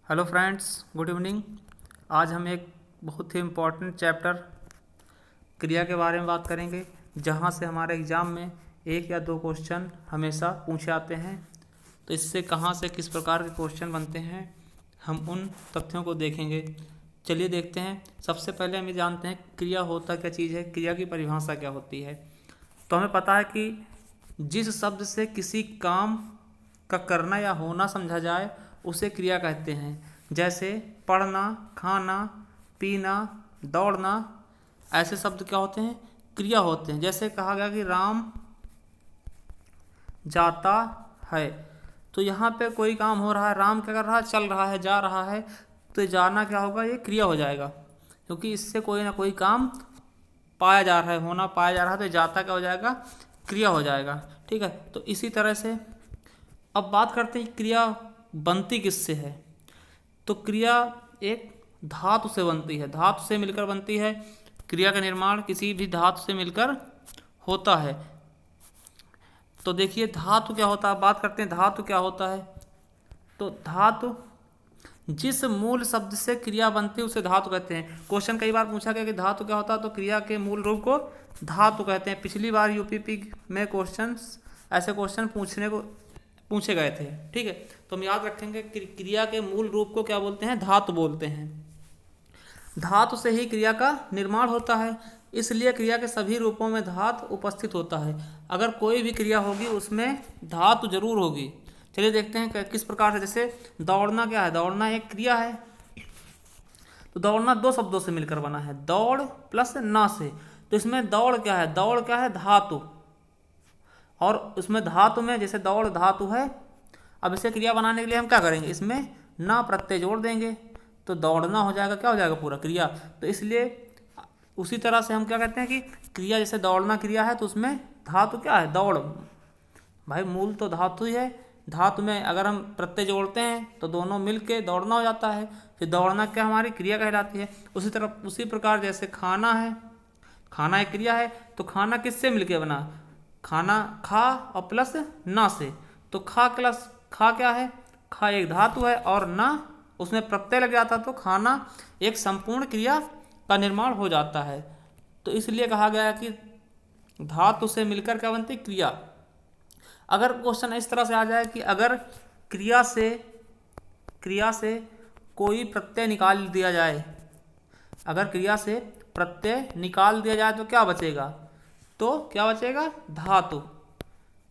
Hello friends, good evening. आज हम एक बहुत ही इम्पोर्टेंट चैप्टर क्रिया के बारे में बात करेंगे, जहां से हमारे एग्ज़ाम में एक या दो क्वेश्चन हमेशा पूछे आते हैं। तो इससे कहां से किस प्रकार के क्वेश्चन बनते हैं, हम उन तथ्यों को देखेंगे। चलिए देखते हैं। सबसे पहले हम ये जानते हैं क्रिया होता क्या चीज़ है, क्रिया की परिभाषा क्या होती है। तो हमें पता है कि जिस शब्द से किसी काम का करना या होना समझा जाए उसे क्रिया कहते हैं। जैसे पढ़ना, खाना, पीना, दौड़ना, ऐसे शब्द क्या होते हैं, क्रिया होते हैं। जैसे कहा गया कि राम जाता है, तो यहाँ पे कोई काम हो रहा है, राम क्या कर रहा है, चल रहा है, जा रहा है, तो ये जाना क्या होगा, ये क्रिया हो जाएगा, क्योंकि इससे कोई ना कोई काम पाया जा रहा है, होना पाया जा रहा है, तो जाता क्या हो जाएगा, क्रिया हो जाएगा। ठीक है। तो इसी तरह से अब बात करते हैं क्रिया बनती किससे है। तो क्रिया एक धातु से बनती है, धातु से मिलकर बनती है। क्रिया का निर्माण किसी भी धातु से मिलकर होता है। तो देखिए धातु क्या होता है, बात करते हैं धातु क्या होता है। तो धातु जिस मूल शब्द से क्रिया बनती है उसे धातु कहते हैं। क्वेश्चन कई बार पूछा गया कि धातु क्या होता है, तो क्रिया के मूल रूप को धातु कहते हैं। पिछली बार यूपीपी में ऐसे क्वेश्चन पूछे गए थे। ठीक है। तो हम याद रखेंगे क्रिया के मूल रूप को क्या बोलते हैं, धातु बोलते हैं। धातु से ही क्रिया का निर्माण होता है, इसलिए क्रिया के सभी रूपों में धातु उपस्थित होता है। अगर कोई भी क्रिया होगी उसमें धातु जरूर होगी। चलिए देखते हैं किस प्रकार से। जैसे दौड़ना क्या है, दौड़ना एक क्रिया है। तो दौड़ना दो शब्दों से मिलकर बना है, दौड़ प्लस ना से। तो इसमें दौड़ क्या है, दौड़ क्या है, धातु। और उसमें धातु में जैसे दौड़ धातु है, अब इसे क्रिया बनाने के लिए हम क्या करेंगे, इसमें ना प्रत्यय जोड़ देंगे, तो दौड़ना हो जाएगा, क्या हो जाएगा, पूरा क्रिया। तो इसलिए उसी तरह से हम क्या कहते हैं कि क्रिया, जैसे दौड़ना क्रिया है तो उसमें धातु क्या है, दौड़। भाई मूल तो धातु ही है, धातु में अगर हम प्रत्यय जोड़ते हैं तो दोनों मिल के दौड़ना हो जाता है, फिर दौड़ना क्या हमारी क्रिया कहलाती है। उसी प्रकार जैसे खाना है, खाना एक क्रिया है, तो खाना किससे मिलके बना, खाना खा और प्लस ना से। तो खा प्लस खा क्या है, खा एक धातु है और ना उसमें प्रत्यय लग जाता, तो खाना एक संपूर्ण क्रिया का निर्माण हो जाता है। तो इसलिए कहा गया है कि धातु से मिलकर क्या बनती, क्रिया। अगर क्वेश्चन इस तरह से आ जाए कि अगर क्रिया से कोई प्रत्यय निकाल दिया जाए, अगर क्रिया से प्रत्यय निकाल दिया जाए तो क्या बचेगा, तो क्या बचेगा, धातु।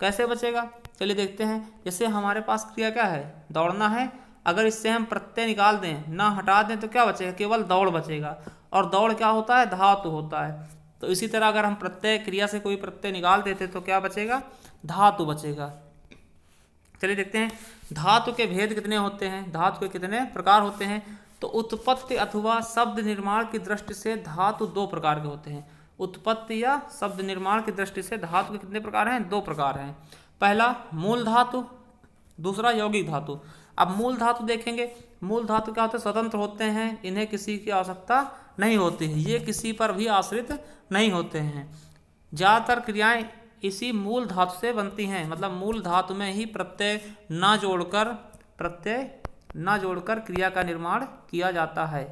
कैसे बचेगा, चलिए देखते हैं। जैसे हमारे पास क्रिया क्या है, दौड़ना है, अगर इससे हम प्रत्यय निकाल दें, ना हटा दें, तो क्या बचेगा, केवल दौड़ बचेगा। और दौड़ क्या होता है, धातु होता है। तो इसी तरह अगर हम प्रत्यय, क्रिया से कोई प्रत्यय निकाल देते तो क्या बचेगा, धातु बचेगा। चलिए देखते हैं धातु के भेद कितने होते हैं, धातु के कितने प्रकार होते हैं। तो उत्पत्ति अथवा शब्द निर्माण की दृष्टि से धातु दो प्रकार के होते हैं। उत्पत्ति या शब्द निर्माण की दृष्टि से धातु के कितने प्रकार हैं, दो प्रकार हैं। पहला मूल धातु, दूसरा यौगिक धातु। अब मूल धातु देखेंगे, मूल धातु क्या होते हैं, स्वतंत्र होते हैं, इन्हें किसी की आवश्यकता नहीं होती है, ये किसी पर भी आश्रित नहीं होते हैं। ज़्यादातर क्रियाएं इसी मूल धातु से बनती हैं, मतलब मूल धातु में ही प्रत्यय ना जोड़कर क्रिया का निर्माण किया जाता है।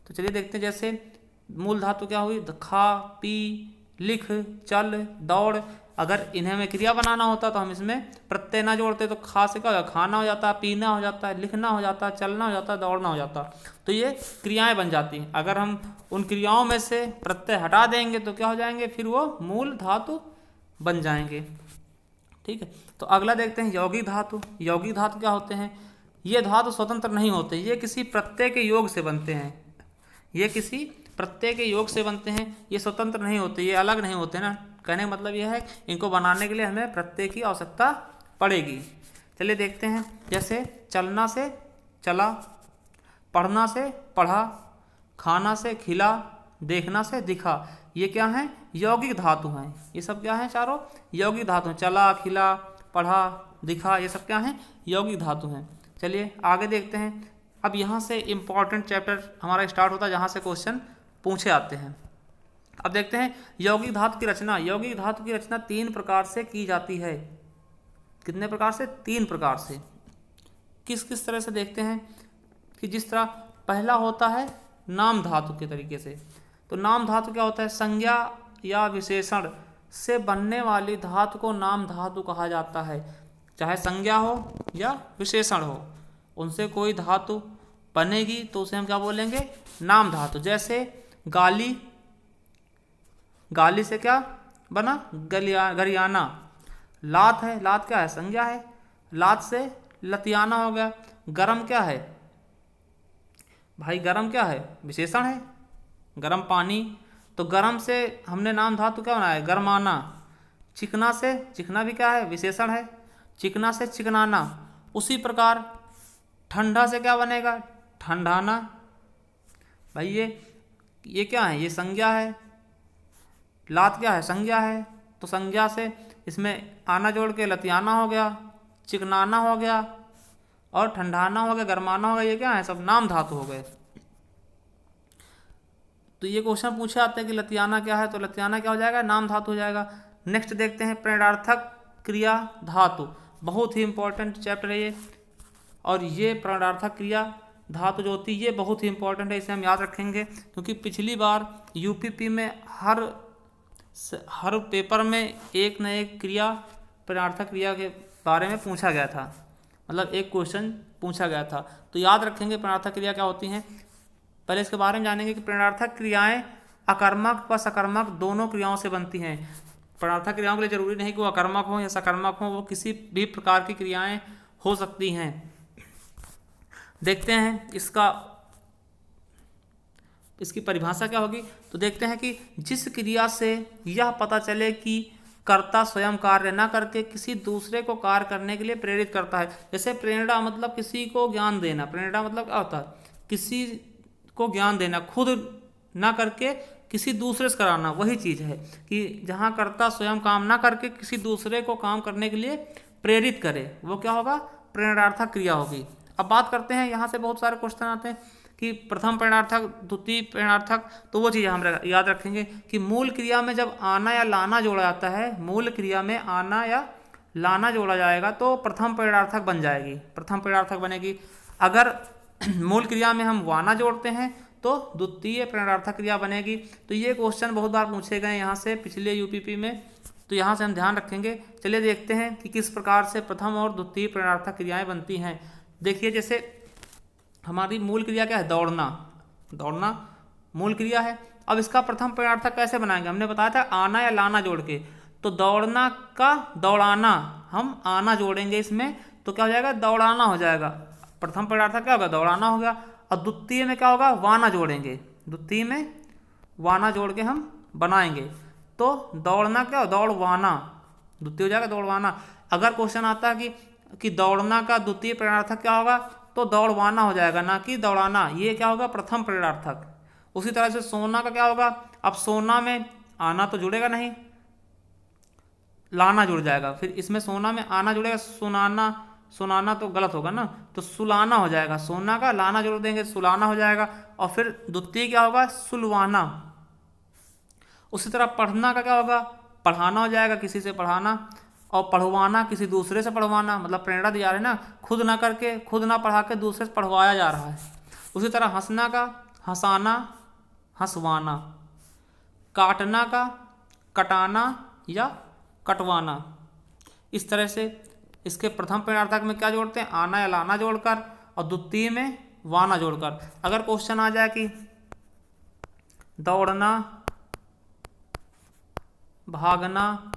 तो चलिए देखते हैं। जैसे मूल धातु क्या हुई, खा, पी, लिख, चल, दौड़। अगर इन्हें में क्रिया बनाना होता तो हम इसमें प्रत्यय ना जोड़ते, तो खा से क्या हो जाता, खाना हो जाता, पीना हो जाता, लिखना हो जाता, चलना हो जाता, दौड़ना हो जाता। तो ये क्रियाएं बन जाती हैं। अगर हम उन क्रियाओं में से प्रत्यय हटा देंगे तो क्या हो जाएंगे, फिर वो मूल धातु बन जाएंगे। ठीक है। तो अगला देखते हैं यौगिक धातु। यौगिक धातु क्या होते हैं, ये धातु स्वतंत्र नहीं होते, ये किसी प्रत्यय के योग से बनते हैं, ये किसी प्रत्यय के योग से बनते हैं, ये स्वतंत्र नहीं होते, ये अलग नहीं होते ना। कहने का मतलब यह है इनको बनाने के लिए हमें प्रत्यय की आवश्यकता पड़ेगी। चलिए देखते हैं। जैसे चलना से चला, पढ़ना से पढ़ा, खाना से खिला, देखना से दिखा, ये क्या हैं, यौगिक धातु हैं। ये सब क्या हैं, चारों यौगिक धातु हैं। चला, खिला, पढ़ा, दिखा, ये सब क्या हैं, यौगिक धातु हैं। चलिए आगे देखते हैं। अब यहाँ से इम्पॉर्टेंट चैप्टर हमारा स्टार्ट होता है, जहाँ से क्वेश्चन पूछे आते हैं। अब देखते हैं यौगिक धातु की रचना। यौगिक धातु की रचना तीन प्रकार से की जाती है। कितने प्रकार से, तीन प्रकार से। किस किस तरह से देखते हैं। कि जिस तरह पहला होता है नाम धातु के तरीके से, तो नाम धातु क्या होता है, संज्ञा या विशेषण से बनने वाली धातु को नाम धातु कहा जाता है। चाहे संज्ञा हो या विशेषण हो, उनसे कोई धातु बनेगी तो उसे हम क्या बोलेंगे, नाम धातु। जैसे गाली, गाली से क्या बना, गरियाना। लात है, लात क्या है, संज्ञा है, लात से लतियाना हो गया। गरम क्या है भाई, गरम क्या है, विशेषण है, गरम पानी। तो गरम से हमने नाम धातु क्या बनाया, गरमाना। चिकना से, चिकना भी क्या है, विशेषण है, चिकना से चिकनाना। उसी प्रकार ठंडा से क्या बनेगा, ठंडाना। भाई ये क्या है, ये संज्ञा है, लात क्या है, संज्ञा है, तो संज्ञा से इसमें आना जोड़ के लतियाना हो गया, चिकनाना हो गया और ठंडाना हो गया, गरमाना हो गया। ये क्या है, सब नाम धातु हो गए। तो ये क्वेश्चन पूछे आते हैं कि लतियाना क्या है, तो लतियाना क्या हो जाएगा, नाम धातु हो जाएगा। नेक्स्ट देखते हैं प्रणयार्थक क्रिया धातु। बहुत ही इंपॉर्टेंट चैप्टर है ये, और ये प्रणयार्थक क्रिया धातु जो होती है ये बहुत ही इंपॉर्टेंट है, इसे हम याद रखेंगे क्योंकि पिछली बार यूपीपी में हर पेपर में एक न एक क्रिया, प्रणयार्थक क्रिया के बारे में पूछा गया था, मतलब एक क्वेश्चन पूछा गया था। तो याद रखेंगे प्रणयार्थक क्रिया क्या होती हैं। पहले इसके बारे में जानेंगे कि प्रणयार्थक क्रियाएं अकर्मक व सकर्मक दोनों क्रियाओं से बनती हैं। प्रणयार्थक क्रियाओं के लिए जरूरी नहीं कि वो अकर्मक हो या सकर्मक हो, वो किसी भी प्रकार की क्रियाएं हो सकती हैं। देखते हैं इसकी परिभाषा क्या होगी। तो देखते हैं कि जिस क्रिया से यह पता चले कि कर्ता स्वयं कार्य न करके किसी दूसरे को कार्य करने के लिए प्रेरित करता है। जैसे प्रेरणा मतलब किसी को ज्ञान देना, प्रेरणा मतलब क्या होता है, किसी को ज्ञान देना, खुद ना करके किसी दूसरे से कराना, वही चीज़ है कि जहाँ कर्ता स्वयं काम ना करके किसी दूसरे को काम करने के लिए प्रेरित करे, वो क्या होगा, प्रेरणार्थक क्रिया होगी। अब बात करते हैं, यहाँ से बहुत सारे क्वेश्चन आते हैं कि प्रथम प्रेरणार्थक, द्वितीय प्रेरणार्थक। तो वो चीज़ हम याद रखेंगे कि मूल क्रिया में जब आना या लाना जोड़ा जाता है, मूल क्रिया में आना या लाना जोड़ा जाएगा तो प्रथम प्रेरणार्थक बन जाएगी, प्रथम प्रेरणार्थक बनेगी। अगर मूल क्रिया में हम वाना जोड़ते हैं तो द्वितीय प्रेरणार्थक क्रिया बनेगी। तो ये क्वेश्चन बहुत बार पूछे गए यहाँ से पिछले यूपीपी में, तो यहाँ से हम ध्यान रखेंगे। चलिए देखते हैं कि किस प्रकार से प्रथम और द्वितीय प्रेरणार्थक क्रियाएं बनती हैं। देखिए जैसे हमारी मूल क्रिया क्या है, दौड़ना, दौड़ना मूल क्रिया है। अब इसका प्रथम प्रेरणार्थक कैसे बनाएंगे, हमने बताया था आना या लाना जोड़ के। तो दौड़ना का दौड़ाना, हम आना जोड़ेंगे इसमें तो क्या हो जाएगा, दौड़ाना हो जाएगा। प्रथम प्रेरणार्थक क्या होगा, दौड़ाना हो गया। और द्वितीय में क्या होगा, वाना जोड़ेंगे, द्वितीय में वाना जोड़ के हम बनाएंगे तो दौड़ना क्या, दौड़वाना, द्वितीय हो जाएगा दौड़वाना। अगर क्वेश्चन आता है कि दौड़ना का द्वितीय प्रेरणार्थक क्या होगा, तो दौड़वाना हो जाएगा, ना कि दौड़ाना, ये क्या होगा, प्रथम प्रेरणार्थक। उसी तरह से सोना का क्या होगा, अब सोना में आना तो जुड़ेगा नहीं, लाना जुड़ जाएगा, फिर इसमें सोना में आना जुड़ेगा, सुनाना, सुनाना तो गलत होगा ना, तो सुलाना हो जाएगा, सोना का लाना जोड़ देंगे सुलाना हो जाएगा। और फिर द्वितीय क्या होगा, सुलवाना। उसी तरह पढ़ना का क्या होगा, पढ़ाना हो जाएगा, किसी से पढ़ाना। और पढ़वाना किसी दूसरे से पढ़वाना, मतलब प्रेरणा दी जा रही है ना, खुद ना करके, खुद ना पढ़ा के दूसरे से पढ़वाया जा रहा है। उसी तरह हंसना का हंसाना, हंसवाना। काटना का कटाना या कटवाना। इस तरह से इसके प्रथम प्रेरणार्थक में क्या जोड़ते हैं, आना या लाना जोड़कर, और द्वितीय में वाना जोड़कर। अगर क्वेश्चन आ जाए कि दौड़ना, भागना,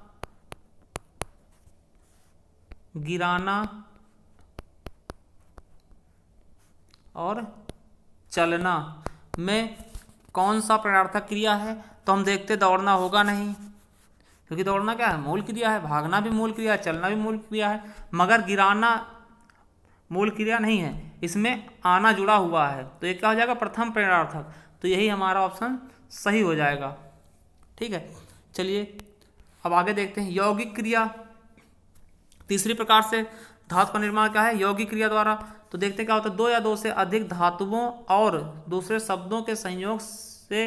गिराना और चलना में कौन सा प्रेरणार्थक क्रिया है, तो हम देखते दौड़ना होगा नहीं, क्योंकि दौड़ना क्या है, मूल क्रिया है। भागना भी मूल क्रिया है, चलना भी मूल क्रिया है, मगर गिराना मूल क्रिया नहीं है, इसमें आना जुड़ा हुआ है, तो ये क्या हो जाएगा, प्रथम प्रेरणार्थक। तो यही हमारा ऑप्शन सही हो जाएगा। ठीक है, चलिए अब आगे देखते हैं यौगिक क्रिया। तीसरी प्रकार से धातु का निर्माण क्या है, यौगिक क्रिया द्वारा। तो देखते क्या होता है, दो या दो से अधिक धातुओं और दूसरे शब्दों के संयोग से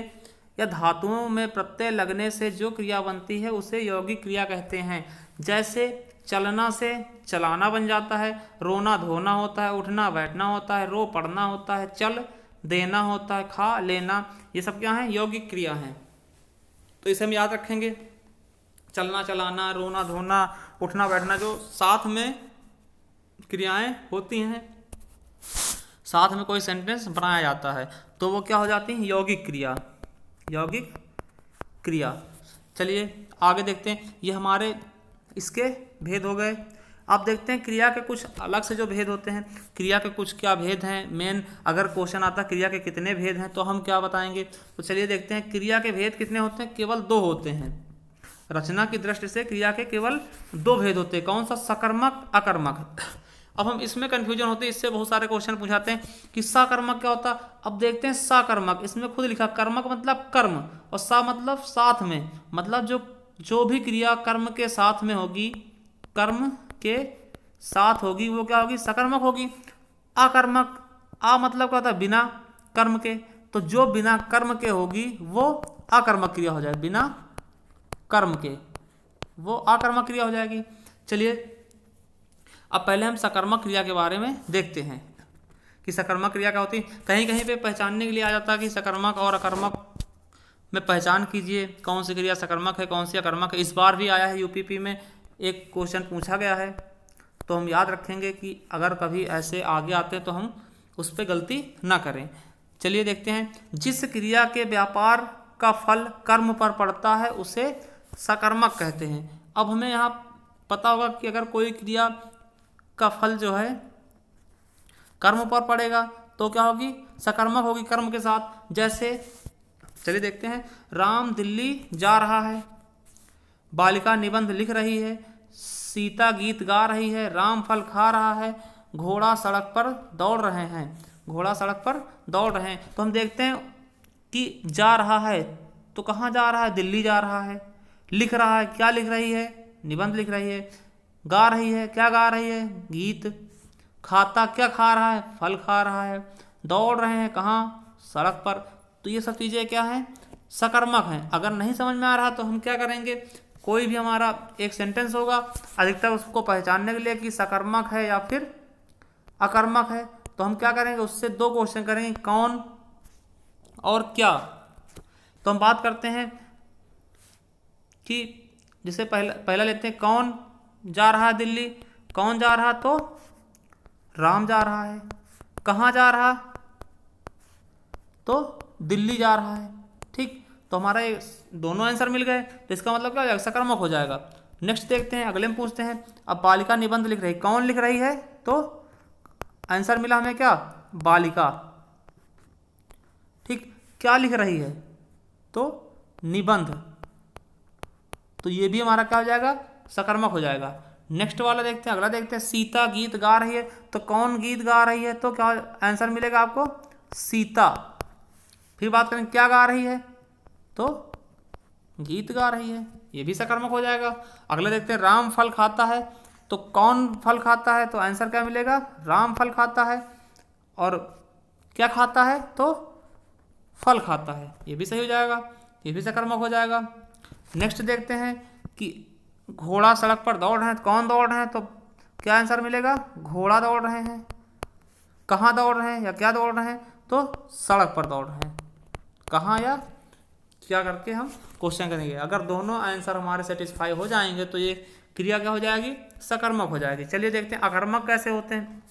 या धातुओं में प्रत्यय लगने से जो क्रिया बनती है उसे यौगिक क्रिया कहते हैं। जैसे चलना से चलाना बन जाता है, रोना धोना होता है, उठना बैठना होता है, रो पढ़ना होता है, चल देना होता है, खा लेना, ये सब क्या है? यौगिक क्रिया हैं। तो इसे हम याद रखेंगे। चलना चलाना, रोना धोना, उठना बैठना, जो साथ में क्रियाएं होती हैं, साथ में कोई सेंटेंस बनाया जाता है, तो वो क्या हो जाती है? यौगिक क्रिया। यौगिक क्रिया। चलिए आगे देखते हैं। ये हमारे इसके भेद हो गए। अब देखते हैं क्रिया के कुछ अलग से जो भेद होते हैं, क्रिया के कुछ क्या भेद हैं। मेन अगर क्वेश्चन आता क्रिया के कितने भेद हैं तो हम क्या बताएंगे। तो चलिए देखते हैं क्रिया के भेद कितने होते हैं। केवल 2 होते हैं। रचना की दृष्टि से क्रिया के केवल 2 भेद होते हैं। कौन सा? सकर्मक, अकर्मक। अब हम इसमें कन्फ्यूजन होते हैं, इससे बहुत सारे क्वेश्चन पूछाते हैं कि सकर्मक क्या होता। अब देखते हैं सकर्मक। इसमें खुद लिखा कर्मक मतलब कर्म, और सा मतलब साथ में, मतलब जो भी क्रिया कर्म के साथ में होगी, कर्म के साथ होगी, वो क्या होगी? सकर्मक होगी। अकर्मक, आ मतलब क्या होता है? बिना कर्म के। तो जो बिना कर्म के होगी वो अकर्मक क्रिया हो जाएगी। बिना कर्म के वो अकर्मक क्रिया हो जाएगी। चलिए अब पहले हम सकर्मक क्रिया के बारे में देखते हैं कि सकर्मक क्रिया क्या होती है। कहीं कहीं पे पहचानने के लिए आ जाता है कि सकर्मक और अकर्मक में पहचान कीजिए, कौन सी क्रिया सकर्मक है, कौन सी अकर्मक है। इस बार भी आया है यूपीपी में, एक क्वेश्चन पूछा गया है, तो हम याद रखेंगे कि अगर कभी ऐसे आगे आते हैं तो हम उस पर गलती ना करें। चलिए देखते हैं। जिस क्रिया के व्यापार का फल कर्म पर पड़ता है उसे सकर्मक कहते हैं। अब हमें यहाँ पता होगा कि अगर कोई क्रिया का फल जो है कर्म पर पड़ेगा तो क्या होगी? सकर्मक होगी कर्म के साथ। जैसे चलिए देखते हैं। राम दिल्ली जा रहा है, बालिका निबंध लिख रही है, सीता गीत गा रही है, राम फल खा रहा है, घोड़ा सड़क पर दौड़ रहे हैं। घोड़ा सड़क पर दौड़ रहे हैं। तो हम देखते हैं कि जा रहा है तो कहाँ जा रहा है? दिल्ली जा रहा है। लिख रहा है, क्या लिख रही है? निबंध लिख रही है। गा रही है, क्या गा रही है? गीत। खाता, क्या खा रहा है? फल खा रहा है। दौड़ रहे हैं, कहाँ? सड़क पर। तो ये सब चीज़ें क्या हैं? सकर्मक हैं। अगर नहीं समझ में आ रहा तो हम क्या करेंगे? कोई भी हमारा एक सेंटेंस होगा, अधिकतर उसको पहचानने के लिए कि सकर्मक है या फिर अकर्मक है, तो हम क्या करेंगे? उससे 2 क्वेश्चन करेंगे, कौन और क्या। तो हम बात करते हैं कि जैसे पहला लेते हैं, कौन जा रहा है दिल्ली। कौन जा रहा? तो राम जा रहा है। कहाँ जा रहा? तो दिल्ली जा रहा है। ठीक, तो हमारा ये दोनों आंसर मिल गए। तो इसका मतलब क्या हो जाएगा? सकर्मक हो जाएगा। नेक्स्ट देखते हैं, अगले में पूछते हैं। अब बालिका निबंध लिख रही है, कौन लिख रही है? तो आंसर मिला हमें क्या? बालिका। ठीक, क्या लिख रही है? तो निबंध। तो ये भी हमारा क्या हो जाएगा? सकर्मक हो जाएगा। नेक्स्ट वाला देखते हैं, अगला देखते हैं। सीता गीत गा रही है, तो कौन गीत गा रही है? तो क्या आंसर मिलेगा आपको? सीता। फिर बात करें, क्या गा रही है? तो गीत गा रही है, ये भी सकर्मक हो जाएगा। अगला देखते हैं, राम फल खाता है, तो कौन फल खाता है? तो आंसर क्या मिलेगा? राम फल खाता है। और क्या खाता है? तो फल खाता है, ये भी सही हो जाएगा, ये भी सकर्मक हो जाएगा। नेक्स्ट देखते हैं कि घोड़ा सड़क पर दौड़ रहे हैं, तो कौन दौड़ रहे हैं? तो क्या आंसर मिलेगा? घोड़ा दौड़ रहे हैं। कहाँ दौड़ रहे हैं या क्या दौड़ रहे हैं? तो सड़क पर दौड़ रहे हैं। कहाँ या क्या करके हम क्वेश्चन करेंगे। अगर दोनों आंसर हमारे सेटिस्फाई हो जाएंगे तो ये क्रिया क्या हो जाएगी? सकर्मक हो जाएगी। चलिए देखते हैं अकर्मक कैसे होते हैं।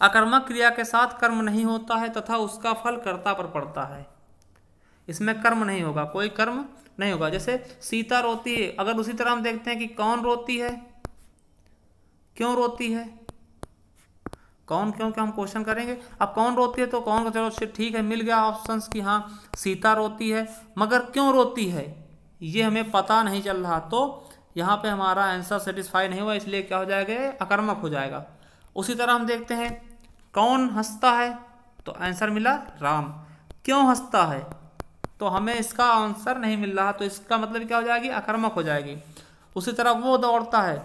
अकर्मक क्रिया के साथ कर्म नहीं होता है तथा उसका फल कर्ता पर पड़ता है। इसमें कर्म नहीं होगा, कोई कर्म नहीं होगा। जैसे सीता रोती है, अगर उसी तरह हम देखते हैं कि कौन रोती है, क्यों रोती है, कौन क्यों क्या हम क्वेश्चन करेंगे। अब कौन रोती है तो कौन को चलो ठीक है, मिल गया ऑप्शंस कि हाँ सीता रोती है, मगर क्यों रोती है ये हमें पता नहीं चल रहा, तो यहाँ पे हमारा आंसर सेटिस्फाई नहीं हुआ, इसलिए क्या हो जाएगा? अकर्मक हो जाएगा। उसी तरह हम देखते हैं कौन हंसता है, तो आंसर मिला राम। क्यों हंसता है, तो हमें इसका आंसर नहीं मिल रहा, तो इसका मतलब क्या हो जाएगी? अकर्मक हो जाएगी। उसी तरह वो दौड़ता है,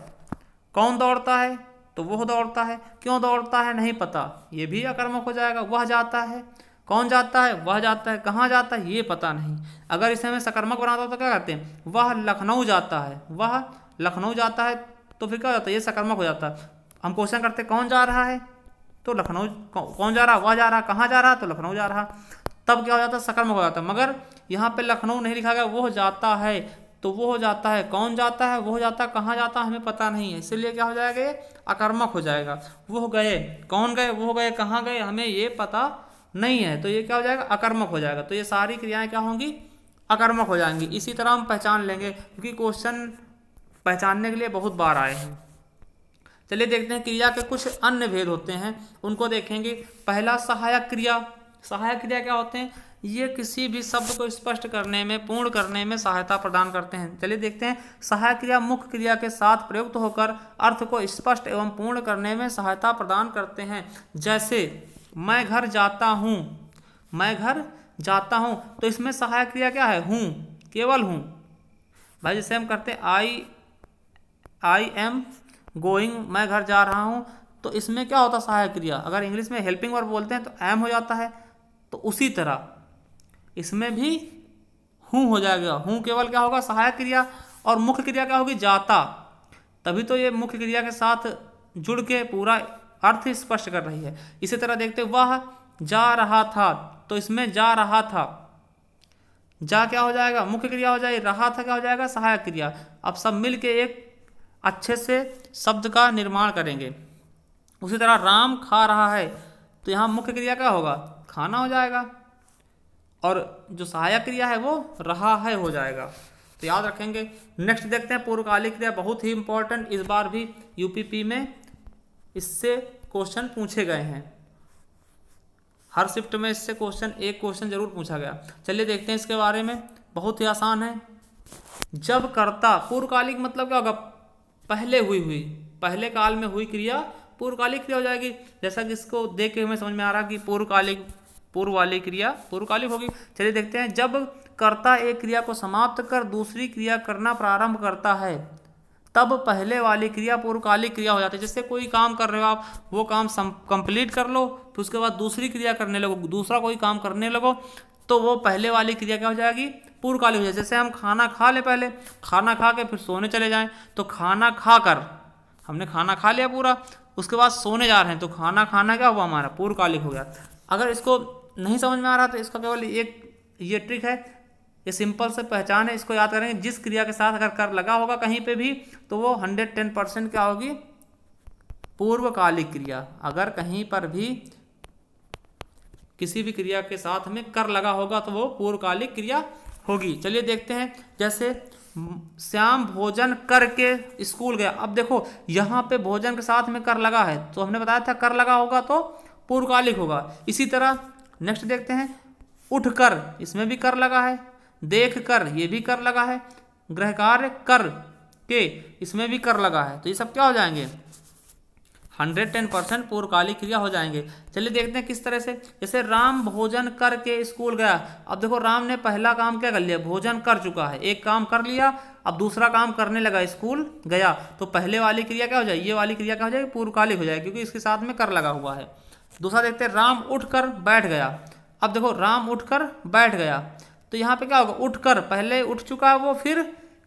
कौन दौड़ता है? तो वो दौड़ता है। क्यों दौड़ता है नहीं पता, ये भी अकर्मक हो जाएगा। वह जाता है, कौन जाता है? वह जाता है। कहाँ जाता है? ये पता नहीं। अगर इसे हमें सकर्मक बनाता तो क्या कहते हैं? वह लखनऊ जाता है। वह लखनऊ जाता है, तो फिर क्या हो जाता है, ये सकर्मक हो जाता है। हम क्वेश्चन करते कौन जा रहा है, तो लखनऊ, कौन जा रहा, वह जा रहा, कहाँ जा रहा, तो लखनऊ जा रहा, तब क्या हो जाता है, सकर्मक हो जाता है। मगर यहाँ पे लखनऊ नहीं लिखा गया, वो जाता है, तो वो हो जाता है, कौन जाता है, वो हो जाता है, कहाँ जाता है हमें पता नहीं है, इसलिए क्या हो जाएगा, ये अकर्मक हो जाएगा। वो गए, कौन गए, वो गए, कहाँ गए, हमें ये पता नहीं है, तो ये क्या हो जाएगा, अकर्मक हो जाएगा। तो ये सारी क्रियाएं क्या होंगी, अकर्मक हो जाएंगी। इसी तरह हम पहचान लेंगे, क्योंकि क्वेश्चन पहचानने के लिए बहुत बार आए हैं। चलिए देखते हैं क्रिया के कुछ अन्य भेद होते हैं, उनको देखेंगे। पहला सहायक क्रिया। सहायक क्रिया क्या होते हैं, ये किसी भी शब्द को स्पष्ट करने में, पूर्ण करने में सहायता प्रदान करते हैं। चलिए देखते हैं, सहायक क्रिया मुख्य क्रिया के साथ प्रयुक्त होकर अर्थ को स्पष्ट एवं पूर्ण करने में सहायता प्रदान करते हैं। जैसे मैं घर जाता हूँ, मैं घर जाता हूँ, तो इसमें सहायक क्रिया क्या है, हूँ, केवल हूँ। भाई जैसे हम करते हैं आई एम गोइंग, मैं घर जा रहा हूँ, तो इसमें क्या होता है सहायक क्रिया, अगर इंग्लिश में हेल्पिंग वर्ब बोलते हैं तो एम हो जाता है, तो उसी तरह इसमें भी हूँ हो जाएगा। हूँ केवल क्या होगा, सहायक क्रिया, और मुख्य क्रिया क्या होगी, जाता, तभी तो ये मुख्य क्रिया के साथ जुड़ के पूरा अर्थ स्पष्ट कर रही है। इसी तरह देखते वह जा रहा था, तो इसमें जा रहा था, जा क्या हो जाएगा, मुख्य क्रिया हो जाएगी, रहा था क्या हो जाएगा, सहायक क्रिया। अब सब मिल के एक अच्छे से शब्द का निर्माण करेंगे। उसी तरह राम खा रहा है, तो यहाँ मुख्य क्रिया क्या होगा, खाना हो जाएगा, और जो सहायक क्रिया है वो रहा है हो जाएगा। तो याद रखेंगे। नेक्स्ट देखते हैं पूर्वकालिक क्रिया, बहुत ही इंपॉर्टेंट, इस बार भी यूपीपी में इससे क्वेश्चन पूछे गए हैं। हर शिफ्ट में इससे एक क्वेश्चन जरूर पूछा गया। चलिए देखते हैं इसके बारे में, बहुत ही आसान है। जब कर्ता, पूर्वकालिक मतलब क्या होगा, पहले हुई, पहले काल में हुई क्रिया पूर्वकालिक क्रिया हो जाएगी। जैसा कि इसको देख के हमें समझ में आ रहा कि पूर्व वाली क्रिया पूर्वकालिक होगी। चलिए देखते हैं, जब कर्ता एक क्रिया को समाप्त कर दूसरी क्रिया करना प्रारंभ करता है, तब पहले वाली क्रिया पूर्वकालिक क्रिया हो जाती है। जैसे कोई काम कर रहे हो आप, वो काम कंप्लीट कर लो, फिर उसके बाद दूसरी क्रिया करने लगो, दूसरा कोई काम करने लगो, तो वो पहले वाली क्रिया क्या हो जाएगी, पूर्वकालिक हो जाएगी। जैसे हम खाना खा ले, पहले खाना खा के फिर सोने चले जाएं, तो खाना खा कर हमने खाना खा लिया पूरा, उसके बाद सोने जा रहे हैं, तो खाना खाना क्या हुआ हमारा, पूर्वकालिक हो गया। अगर इसको नहीं समझ में आ रहा तो इसका केवल एक ये ट्रिक है, ये सिंपल से पहचान है, इसको याद करेंगे। जिस क्रिया के साथ अगर कर लगा होगा कहीं पे भी, तो वो 110% क्या होगी, पूर्वकालिक क्रिया। अगर कहीं पर भी किसी भी क्रिया के साथ में कर लगा होगा तो वो पूर्वकालिक क्रिया होगी। चलिए देखते हैं, जैसे श्याम भोजन करके स्कूल गया। अब देखो यहाँ पे भोजन के साथ में कर लगा है, तो हमने बताया था कर लगा होगा तो पूर्वकालिक होगा। इसी तरह नेक्स्ट देखते हैं, उठकर, इसमें भी कर लगा है, देख कर, ये भी कर लगा है, गृह कार्य कर के, इसमें भी कर लगा है, तो ये सब क्या हो जाएंगे, 110% पूर्वकालिक क्रिया हो जाएंगे। चलिए देखते हैं किस तरह से। जैसे राम भोजन करके स्कूल गया। अब देखो राम ने पहला काम क्या कर लिया, भोजन कर चुका है, एक काम कर लिया, अब दूसरा काम करने लगा, स्कूल गया, तो पहले वाली क्रिया क्या हो जाएगी, ये वाली क्रिया क्या हो जाएगी, पूर्वकालिक हो जाएगी, क्योंकि इसके साथ में कर लगा हुआ है। दूसरा देखते हैं, राम उठकर बैठ गया। अब देखो राम उठकर बैठ गया, तो यहाँ पे क्या होगा, उठकर, पहले उठ चुका है वो, फिर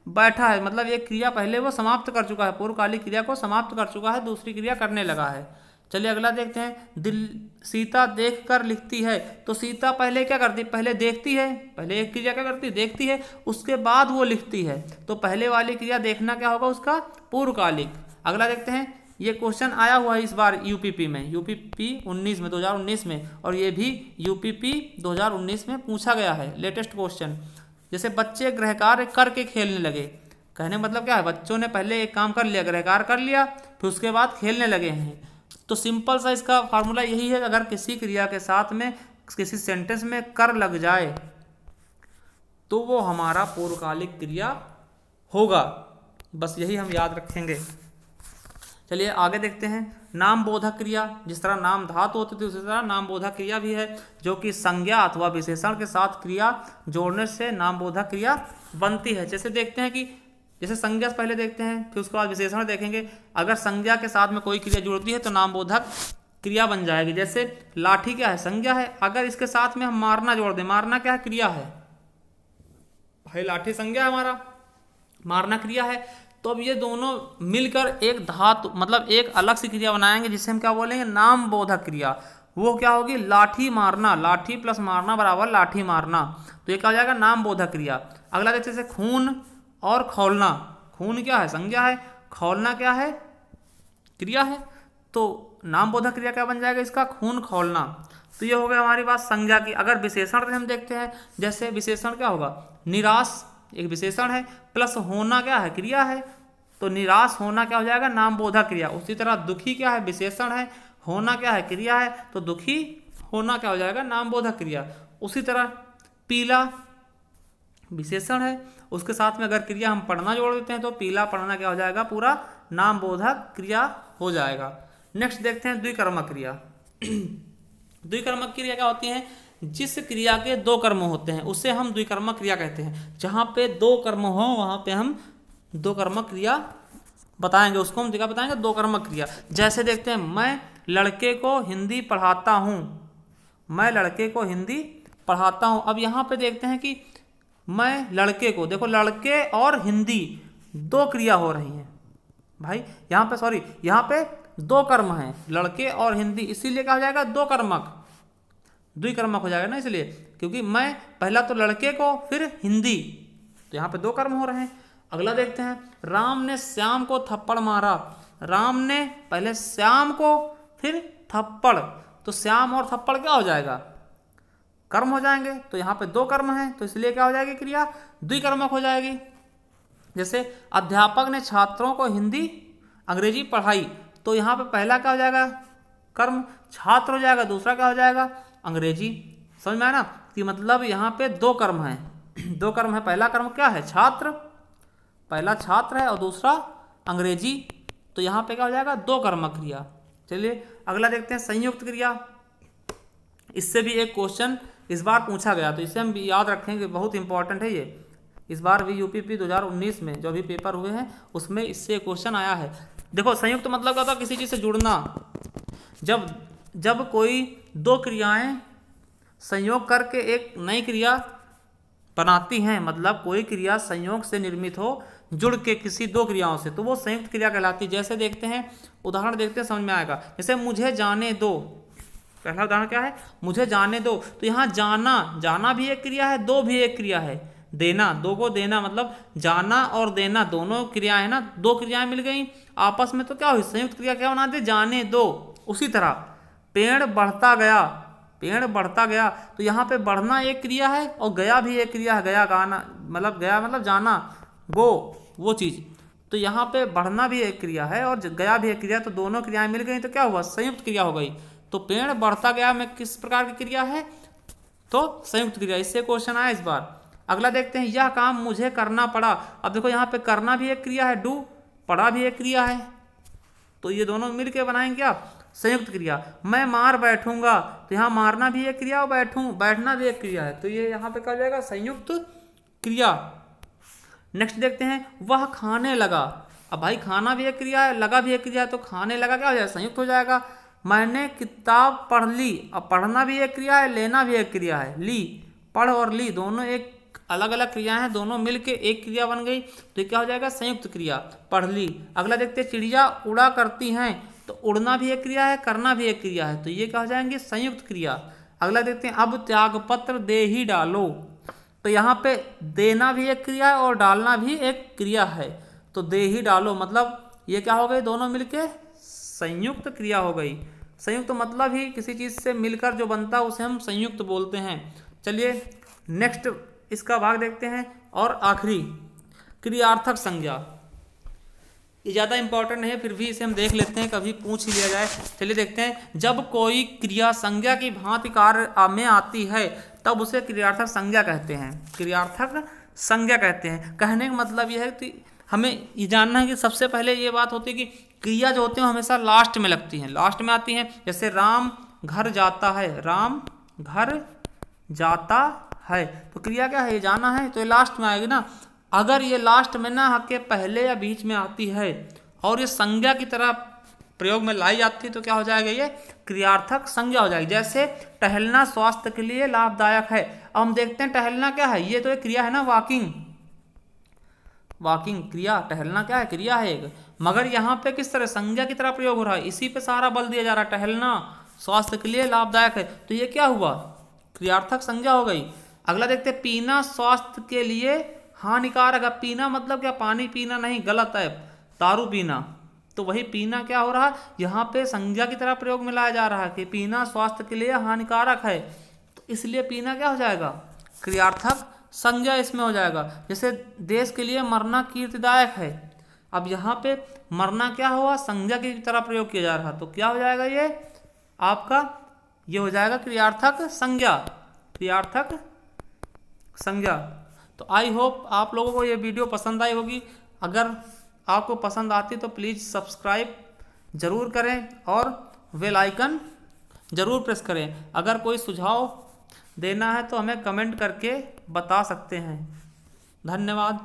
बैठा है, मतलब एक क्रिया पहले वो समाप्त कर चुका है, पूर्वकालिक क्रिया को समाप्त कर चुका है, दूसरी क्रिया करने लगा है। चलिए अगला देखते हैं, सीता देख कर लिखती है। तो सीता पहले क्या करती, पहले देखती है, पहले एक क्रिया क्या करती है, देखती है, उसके बाद वो लिखती है, तो पहले वाली क्रिया देखना क्या होगा उसका, पूर्वकालिक। अगला देखते हैं, ये क्वेश्चन आया हुआ है इस बार यूपीपी में, यूपीपी 19 में, 2019 में, और ये भी यूपीपी 2019 में पूछा गया है, लेटेस्ट क्वेश्चन। जैसे बच्चे गृह कार्य करके खेलने लगे, कहने मतलब क्या है, बच्चों ने पहले एक काम कर लिया, गृह कार्य कर लिया, फिर उसके बाद खेलने लगे हैं। तो सिंपल सा इसका फार्मूला यही है, अगर किसी क्रिया के साथ में किसी सेंटेंस में कर लग जाए तो वो हमारा पूर्वकालिक क्रिया होगा, बस यही हम याद रखेंगे। चलिए आगे देखते हैं, नाम बोधक क्रिया। जिस तरह नाम धातु होती थी उसी तरह नाम बोधक क्रिया भी है, जो कि संज्ञा अथवा विशेषण के साथ क्रिया जोड़ने से नाम बोधक क्रिया बनती है। जैसे देखते हैं कि जैसे संज्ञा पहले देखते हैं, फिर उसके बाद विशेषण देखेंगे। अगर संज्ञा के साथ में कोई क्रिया जुड़ती है तो नाम बोधक क्रिया बन जाएगी। जैसे लाठी क्या है, संज्ञा है, अगर इसके साथ में हम मारना जोड़ दें, मारना क्या है, क्रिया है, भाई लाठी संज्ञा है हमारा, मारना क्रिया है, तो अब ये दोनों मिलकर एक धातु मतलब एक अलग सी क्रिया बनाएंगे जिसे हम क्या बोलेंगे, नाम बोधक क्रिया। वो क्या होगी, लाठी मारना, लाठी प्लस मारना बराबर लाठी मारना, तो ये क्या हो जाएगा, नाम बोधक क्रिया। अगला देखते हैं खून और खौलना। खून क्या है, संज्ञा है, खौलना क्या है, क्रिया है, तो नाम बोधक क्रिया क्या बन जाएगा इसका, खून खौलना। तो ये हो गया हमारी बात संज्ञा की। अगर विशेषण से हम देखते हैं, जैसे विशेषण क्या होगा, निराश एक विशेषण है, प्लस होना क्या है, क्रिया है, तो निराश होना क्या हो जाएगा, नाम बोधक क्रिया। उसी तरह दुखी क्या है, विशेषण है, होना क्या है, क्रिया है, तो दुखी होना क्या हो जाएगा, नाम बोधक क्रिया। उसी तरह पीला विशेषण है, उसके साथ में अगर क्रिया हम पढ़ना जोड़ देते हैं तो पीला पढ़ना क्या हो जाएगा, पूरा नाम बोधक क्रिया हो जाएगा। नेक्स्ट देखते हैं द्विकर्मक क्रिया। द्विकर्मक क्रिया क्या होती है, जिस क्रिया के दो कर्म होते हैं उसे हम द्विकर्मक क्रिया कहते हैं। जहाँ पे दो कर्म हो वहाँ पे हम दो कर्मक क्रिया बताएंगे, उसको हम क्या बताएंगे, दो कर्मक क्रिया। जैसे देखते हैं, मैं लड़के को हिंदी पढ़ाता हूँ, मैं लड़के को हिंदी पढ़ाता हूँ। अब यहाँ पे देखते हैं कि मैं लड़के को, देखो लड़के और हिंदी दो क्रिया हो रही हैं भाई, यहाँ पे सॉरी, यहाँ पे दो कर्म हैं, लड़के और हिंदी, इसीलिए क्या हो जाएगा, दो कर्मक, द्विकर्मक हो जाएगा ना, इसलिए क्योंकि मैं पहला तो लड़के को फिर हिंदी, तो यहाँ पे दो कर्म हो रहे हैं। अगला देखते हैं, राम ने श्याम को थप्पड़ मारा। राम ने पहले श्याम को फिर थप्पड़, तो श्याम और थप्पड़ क्या हो जाएगा, कर्म हो जाएंगे। तो यहाँ पे दो कर्म हैं, तो इसलिए क्या हो जाएगी, क्रिया द्विकर्मक हो जाएगी। जैसे अध्यापक ने छात्रों को हिंदी अंग्रेजी पढ़ाई, तो यहाँ पे पहला क्या हो जाएगा, कर्म छात्र हो जाएगा, दूसरा क्या हो जाएगा, अंग्रेजी। समझ में आया ना, कि मतलब यहाँ पे दो कर्म हैं, दो कर्म है, पहला कर्म क्या है, छात्र, पहला छात्र है और दूसरा अंग्रेजी, तो यहाँ पे क्या हो जाएगा, दो कर्मक क्रिया। चलिए अगला देखते हैं संयुक्त क्रिया। इससे भी एक क्वेश्चन इस बार पूछा गया, तो इसे हम याद रखेंगे, बहुत इंपॉर्टेंट है ये। इस बार भी यूपीपी 2019 में जो भी पेपर हुए हैं उसमें इससे क्वेश्चन आया है। देखो संयुक्त मतलब क्या होता है, किसी चीज़ से जुड़ना। जब कोई दो क्रियाएं संयोग करके एक नई क्रिया बनाती हैं, मतलब कोई क्रिया संयोग से निर्मित हो, जुड़ के किसी दो क्रियाओं से, तो वो संयुक्त क्रिया कहलाती है। जैसे देखते हैं, उदाहरण देखते हैं, समझ में आएगा। जैसे मुझे जाने दो, पहला उदाहरण क्या है, मुझे जाने दो, तो यहाँ जाना, जाना भी एक क्रिया है, दो भी एक क्रिया है, देना, दो को देना, मतलब जाना और देना दोनों क्रियाएं ना, दो क्रियाएं मिल गई आपस में, तो क्या हुई, संयुक्त क्रिया क्या बना दे, जाने दो। उसी तरह पेड़ बढ़ता गया, पेड़ बढ़ता गया, तो यहाँ पे बढ़ना एक क्रिया है और गया भी एक क्रिया है, गया गाना मतलब गया मतलब जाना, गो वो चीज़, तो यहाँ पे बढ़ना भी एक क्रिया है और गया भी एक क्रिया, तो दोनों क्रियाएं मिल गई, तो क्या हुआ, संयुक्त क्रिया हो गई। तो पेड़ बढ़ता गया में किस प्रकार की क्रिया है, तो संयुक्त क्रिया। इससे क्वेश्चन आया इस बार। अगला देखते हैं, यह काम मुझे करना पड़ा। अब देखो यहाँ पे करना भी एक क्रिया है, डू, पड़ा भी एक क्रिया है, तो ये दोनों मिल के बनाएंगे क्या, संयुक्त क्रिया। मैं मार बैठूंगा, तो यहाँ मारना भी एक क्रिया और बैठना भी एक क्रिया है, तो ये यहाँ पे क्या हो जाएगा, संयुक्त क्रिया। नेक्स्ट देखते हैं, वह खाने लगा। अब भाई खाना भी एक क्रिया है, लगा भी एक क्रिया है, तो खाने लगा क्या हो जाएगा, संयुक्त हो जाएगा। मैंने किताब पढ़ ली, अब पढ़ना भी एक क्रिया है, लेना भी एक क्रिया है, ली, पढ़ और ली दोनों एक अलग अलग क्रियाएं हैं, दोनों मिलके एक क्रिया बन गई, तो क्या हो जाएगा, संयुक्त क्रिया, पढ़ ली। अगला देखते हैं, चिड़िया उड़ा करती हैं, तो उड़ना भी एक क्रिया है, करना भी एक क्रिया है, तो ये क्या हो जाएंगे, संयुक्त क्रिया। अगला देखते हैं, अब त्यागपत्र दे ही डालो, तो यहाँ पे देना भी एक क्रिया है और डालना भी एक क्रिया है, तो दे ही डालो मतलब ये क्या हो गई, दोनों मिलके संयुक्त क्रिया हो गई। संयुक्त मतलब ही किसी चीज़ से मिलकर जो बनता है उसे हम संयुक्त बोलते हैं। चलिए नेक्स्ट इसका भाग देखते हैं, और आखिरी क्रियार्थक संज्ञा। ये ज़्यादा इंपॉर्टेंट है, फिर भी इसे हम देख लेते हैं, कभी पूछ ही लिया जाए। चलिए देखते हैं, जब कोई क्रिया संज्ञा की भांति कार्य में आती है तब उसे क्रियार्थक संज्ञा कहते हैं, क्रियार्थक संज्ञा कहते हैं। कहने का मतलब यह है कि हमें ये जानना है कि सबसे पहले ये बात होती है कि क्रिया जो होती है हमेशा लास्ट में लगती हैं, लास्ट में आती हैं। जैसे राम घर जाता है, राम घर जाता है, तो क्रिया क्या है, ये जाना है, तो ये लास्ट में आएगी ना। अगर ये लास्ट में ना आके पहले या बीच में आती है और ये संज्ञा की तरह प्रयोग में लाई जाती है, तो क्या हो जाएगा, ये क्रियार्थक संज्ञा हो जाएगी। जैसे टहलना स्वास्थ्य के लिए लाभदायक है। अब हम देखते हैं टहलना क्या है, ये तो एक क्रिया है ना, वॉकिंग, वॉकिंग क्रिया, टहलना क्या है, क्रिया है एक। मगर यहाँ पे किस तरह संज्ञा की तरह प्रयोग हो रहा है, इसी पे सारा बल दिया जा रहा है, टहलना स्वास्थ्य के लिए लाभदायक है। तो ये क्या हुआ, क्रियार्थक संज्ञा हो गई। अगला देखते हैं, पीना स्वास्थ्य के लिए हानिकारक है। पीना मतलब क्या, पानी पीना नहीं, गलत है, दारू पीना। तो वही पीना क्या हो रहा है, यहाँ पे संज्ञा की तरह प्रयोग में लाया जा रहा है कि पीना स्वास्थ्य के लिए हानिकारक है, तो इसलिए पीना क्या हो जाएगा, क्रियार्थक संज्ञा इसमें हो जाएगा। जैसे देश के लिए मरना कीर्तिदायक है, अब यहाँ पे मरना क्या हुआ, संज्ञा की तरह प्रयोग किया जा रहा, तो क्या हो जाएगा ये आपका, ये हो जाएगा क्रियार्थक संज्ञा, क्रियार्थक संज्ञा। तो आई होप आप लोगों को ये वीडियो पसंद आई होगी। अगर आपको पसंद आती तो प्लीज़ सब्सक्राइब ज़रूर करें और बेल आइकन ज़रूर प्रेस करें। अगर कोई सुझाव देना है तो हमें कमेंट करके बता सकते हैं। धन्यवाद।